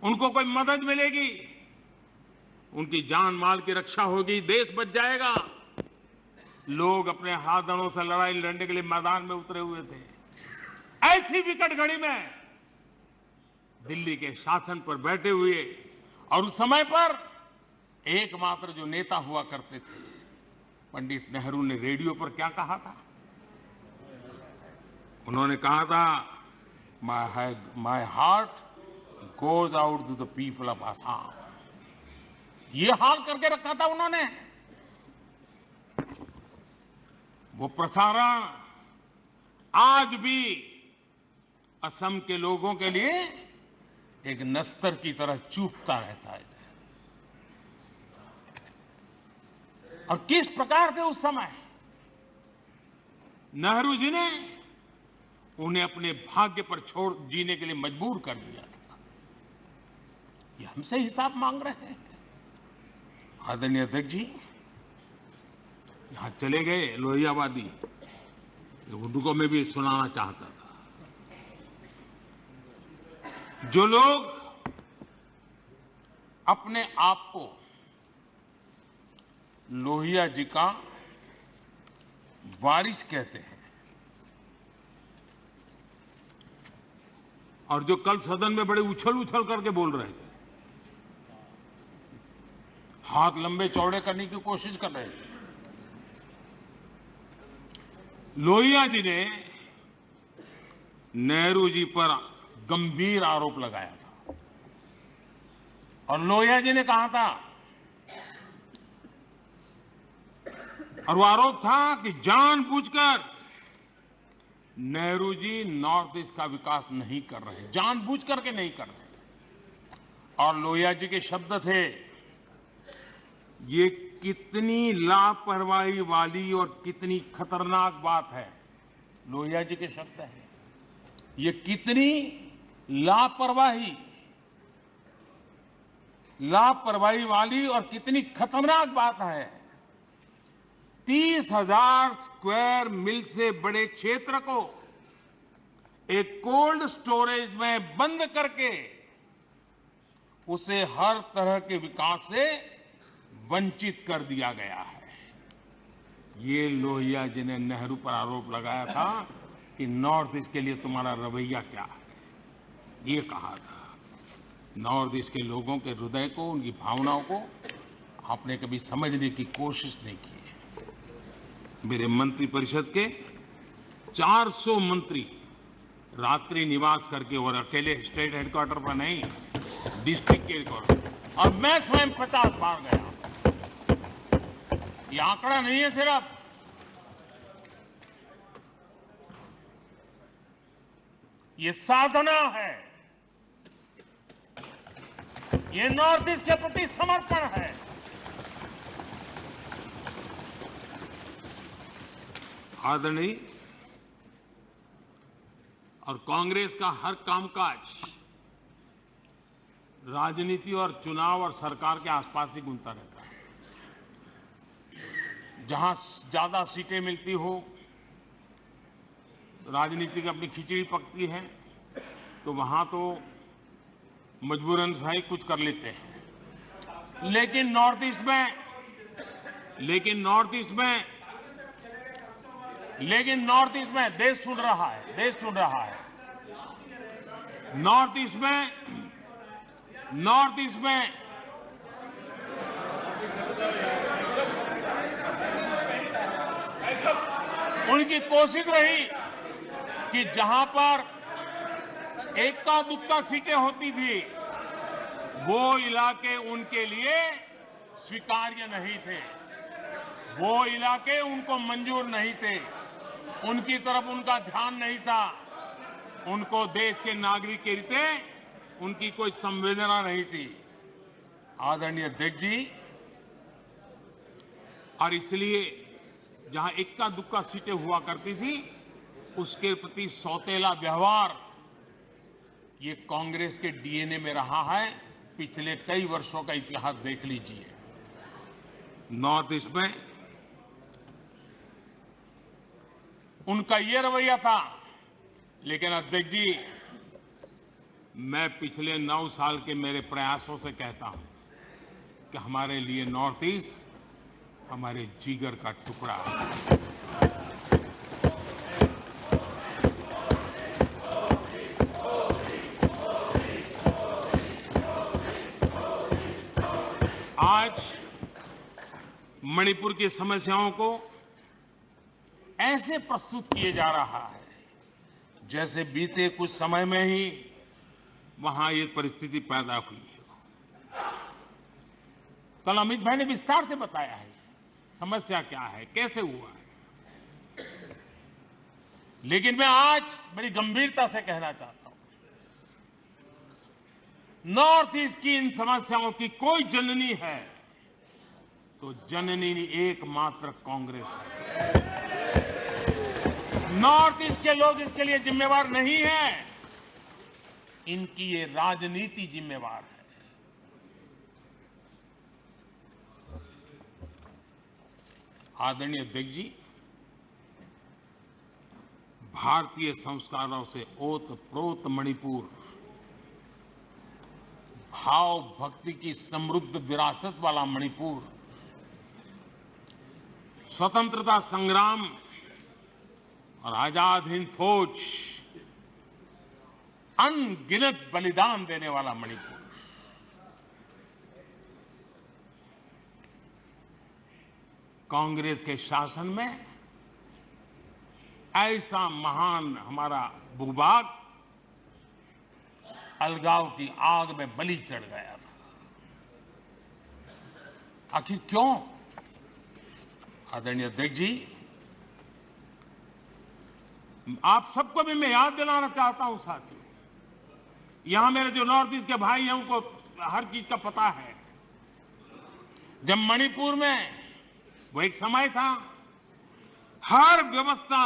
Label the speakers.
Speaker 1: उनको कोई मदद मिलेगी, उनकी जान माल की रक्षा होगी, देश बच जाएगा। लोग अपने हाथों से लड़ाई लड़ने के लिए मैदान में उतरे हुए थे। ऐसी विकट घड़ी में दिल्ली के शासन पर बैठे हुए, और उस समय पर एकमात्र जो नेता हुआ करते थे, पंडित नेहरू ने रेडियो पर क्या कहा था? उन्होंने कहा था, my heart goes out to the people of Assam. ये हाल करके रखा था उन्होंने। वो प्रसारण आज भी असम के लोगों के लिए एक नस्तर की तरह चूकता रहता है। और किस प्रकार से उस समय नेहरू जी ने उन्हें अपने भाग्य पर छोड़ जीने के लिए मजबूर कर दिया था। ये हमसे हिसाब मांग रहे हैं। आदरणीय अध्यक्ष जी यहां चले गए लोहियावादी, उनको मैं भी सुनाना चाहता था। जो लोग अपने आप को लोहिया जी का वारिस कहते हैं, और जो कल सदन में बड़े उछल उछल करके बोल रहे थे, हाथ लंबे चौड़े करने की कोशिश कर रहे थे, लोहिया जी ने नेहरू जी पर गंभीर आरोप लगाया था। और लोहिया जी ने कहा था, और वो आरोप था कि जानबूझकर नेहरू जी नॉर्थ ईस्ट का विकास नहीं कर रहे, जानबूझ करके नहीं कर रहे। और लोहिया जी के शब्द थे, ये कितनी लापरवाही वाली और कितनी खतरनाक बात है। लोहिया जी के शब्द हैं, ये कितनी लापरवाही वाली और कितनी खतरनाक बात है। 30,000 स्क्वायर मील से बड़े क्षेत्र को एक कोल्ड स्टोरेज में बंद करके उसे हर तरह के विकास से वंचित कर दिया गया है। ये लोहिया जी ने नेहरू पर आरोप लगाया था कि नॉर्थ ईस्ट के लिए तुम्हारा रवैया क्या है। ये कहा था। नॉर्थ ईस्ट के लोगों के हृदय को, उनकी भावनाओं को आपने कभी समझने की कोशिश नहीं की है। मेरे मंत्रिपरिषद के 400 मंत्री रात्रि निवास करके, और अकेले स्टेट हेडक्वार्टर पर नहीं, डिस्ट्रिक्ट के हेडक्वार्टर, और मैं स्वयं 50 बार गया। ये आंकड़ा नहीं है सिर्फ, ये साधना है, ये नॉर्थ ईस्ट के प्रति समर्पण है। आदरणीय, और कांग्रेस का हर कामकाज राजनीति और चुनाव और सरकार के आसपास ही घूमता रहता है। जहां ज्यादा सीटें मिलती हो, राजनीति की अपनी खिचड़ी पकती है, तो वहां तो मजबूरन सही कुछ कर लेते हैं। लेकिन नॉर्थ ईस्ट में देश सुन रहा है। नॉर्थ ईस्ट में उनकी कोशिश रही कि जहां पर एक्का दुक्का सीटें होती थी, वो इलाके उनके लिए स्वीकार्य नहीं थे, वो इलाके उनको मंजूर नहीं थे, उनकी तरफ उनका ध्यान नहीं था, उनको देश के नागरिक के रीते उनकी कोई संवेदना नहीं थी। आदरणीय अध्यक्ष जी, और इसलिए जहां इक्का दुक्का सीटें हुआ करती थी, उसके प्रति सौतेला व्यवहार ये कांग्रेस के डीएनए में रहा है। पिछले कई वर्षों का इतिहास देख लीजिए। नॉर्थ ईस्ट में उनका ये रवैया था। लेकिन अध्यक्ष जी, मैं पिछले 9 साल के मेरे प्रयासों से कहता हूं कि हमारे लिए नॉर्थ ईस्ट हमारे जिगर का टुकड़ा है। आज मणिपुर की समस्याओं को ऐसे प्रस्तुत किए जा रहा है जैसे बीते कुछ समय में ही वहां ये परिस्थिति पैदा हुई है। कल अमित भाई ने विस्तार से बताया है समस्या क्या है, कैसे हुआ है, लेकिन मैं आज बड़ी गंभीरता से कहना चाहता हूं, नॉर्थ ईस्ट की इन समस्याओं की कोई जननी है तो जननी एकमात्र कांग्रेस है। नॉर्थ ईस्ट के लोग इसके लिए जिम्मेवार नहीं हैं, इनकी ये राजनीति जिम्मेवार है। आदरणीय अध्यक्ष जी, भारतीय संस्कारों से ओत-प्रोत मणिपुर, भाव भक्ति की समृद्ध विरासत वाला मणिपुर, स्वतंत्रता संग्राम और आजाद हिंद फौज, अनगिनत बलिदान देने वाला मणिपुर, कांग्रेस के शासन में ऐसा महान हमारा भूभाग अलगाव की आग में बलि चढ़ गया था। आखिर क्यों? आदरणीय अध्यक्ष जी, आप सबको भी मैं याद दिलाना चाहता हूं साथियों, यहां मेरे जो नॉर्थ ईस्ट के भाई हैं उनको हर चीज का पता है। जब मणिपुर में वो एक समय था, हर व्यवस्था